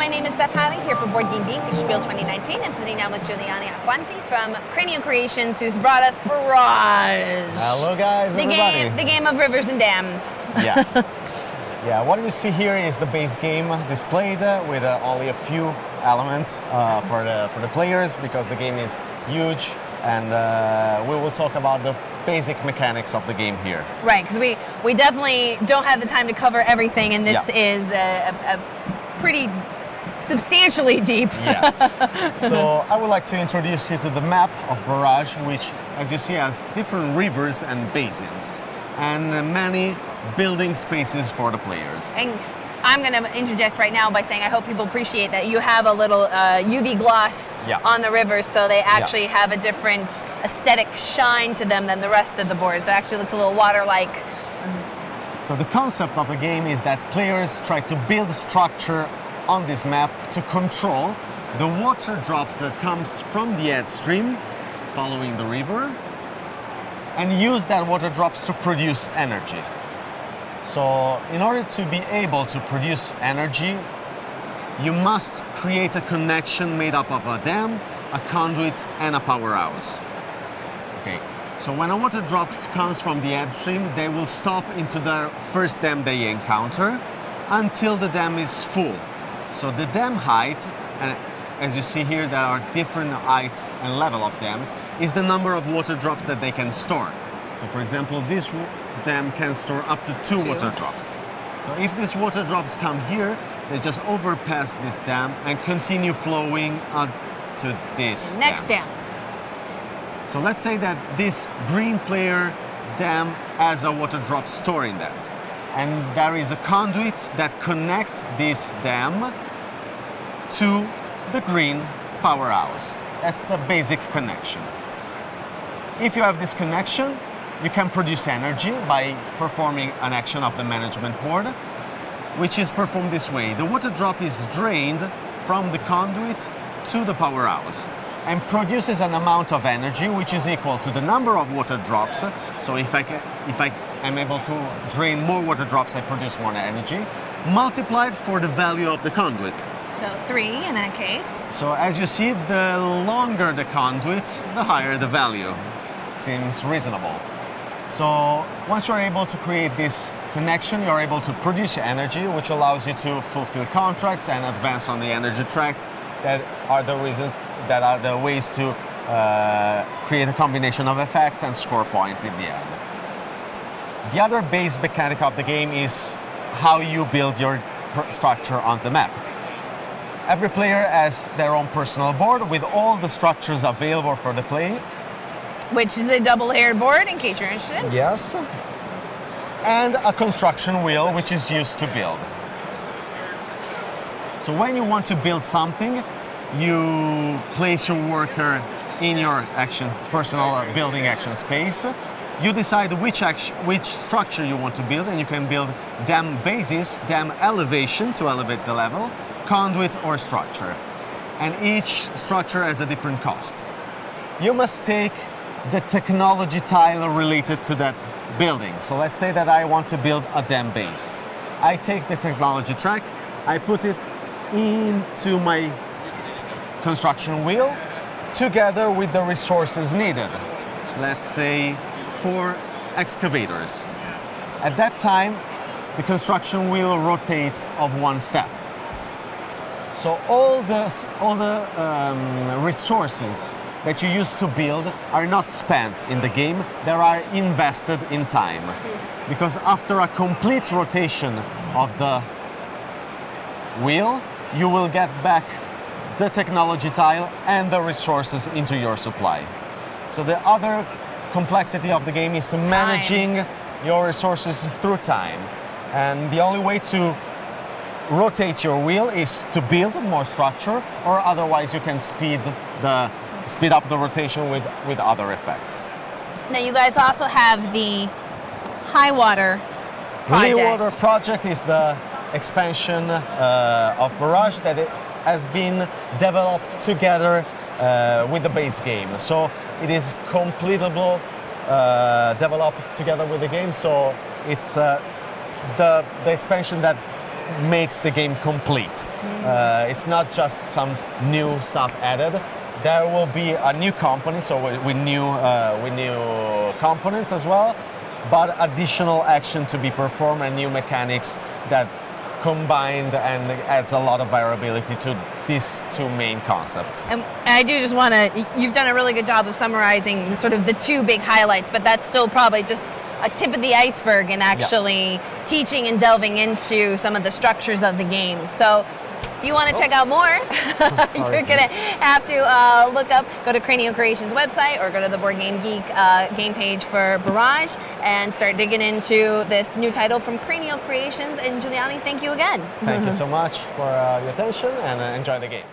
my name is Beth Hiley here for BoardGameGeek, SPIEL 2019. I'm sitting down with Giuliani Acquanti from Cranial Creations, who's brought us Barrage. Hello guys, everybody. The game of rivers and dams. Yeah. Yeah, what you see here is the base game displayed with only a few elements for the players, because the game is huge, and we will talk about the basic mechanics of the game here. Right, because we definitely don't have the time to cover everything, and this is a pretty substantially deep. Yeah. So I would like to introduce you to the map of Barrage, which, as you see, has different rivers and basins, and many building spaces for the players. And I'm going to interject right now by saying I hope people appreciate that you have a little UV gloss on the rivers, so they actually have a different aesthetic shine to them than the rest of the board. So it actually looks a little water-like. So the concept of the game is that players try to build structure on this map to control the water drops that comes from the head stream following the river, and use that water drops to produce energy. So in order to be able to produce energy, you must create a connection made up of a dam, a conduit, and a powerhouse. Okay, so when a water drops comes from the head stream, they will stop into the first dam they encounter until the dam is full. So the dam height, and as you see here, there are different heights and level of dams, is the number of water drops that they can store. So for example, this dam can store up to two water drops. So if these water drops come here, they just overpass this dam and continue flowing to this next dam. So let's say that this green player dam has a water drop storing that. And there is a conduit that connects this dam to the green powerhouse. That's the basic connection. If you have this connection, you can produce energy by performing an action of the management board, which is performed this way. The water drop is drained from the conduit to the powerhouse and produces an amount of energy which is equal to the number of water drops. So if I am able to drain more water drops, I produce more energy, multiplied for the value of the conduit. So 3 in that case. So as you see, the longer the conduit, the higher the value. Seems reasonable. So once you're able to create this connection, you're able to produce energy, which allows you to fulfill contracts and advance on the energy track. That are the ways to create a combination of effects and score points in the end. The other base mechanic of the game is how you build your structure on the map. Every player has their own personal board with all the structures available for the play. Which is a double-layered board, in case you're interested. Yes. And a construction wheel, which is used to build. So when you want to build something, you place your worker in your personal building action space. You decide which structure you want to build, and you can build dam bases, dam elevation to elevate the level, conduit or structure. And each structure has a different cost. You must take the technology tile related to that building. So let's say that I want to build a dam base. I take the technology track, I put it into my construction wheel together with the resources needed. Let's say 4 excavators. At that time, the construction wheel rotates of 1 step. So all the resources that you use to build are not spent in the game, they are invested in time. Because after a complete rotation of the wheel, you will get back the technology tile and the resources into your supply. So the other complexity of the game is to managing your resources through time. And the only way to rotate your wheel is to build more structure, or otherwise you can speed up the rotation with other effects. Now you guys also have the High Water project. The Water project is the expansion of Barrage that has been developed together with the base game. So it is completable, developed together with the game. So it's the expansion that makes the game complete. It's not just some new stuff added. There will be a new company, so with new components as well, but additional action to be performed and new mechanics that combined and adds a lot of variability to these two main concepts. And I do just want to, you've done a really good job of summarizing sort of the two big highlights, but that's still probably just a tip of the iceberg in actually teaching and delving into some of the structures of the game. So if you want to check out more, you're going to have to go to Cranial Creations website or go to the BoardGameGeek game page for Barrage and start digging into this new title from Cranial Creations. And Giuliani, thank you again. Thank you so much for your attention, and enjoy the game.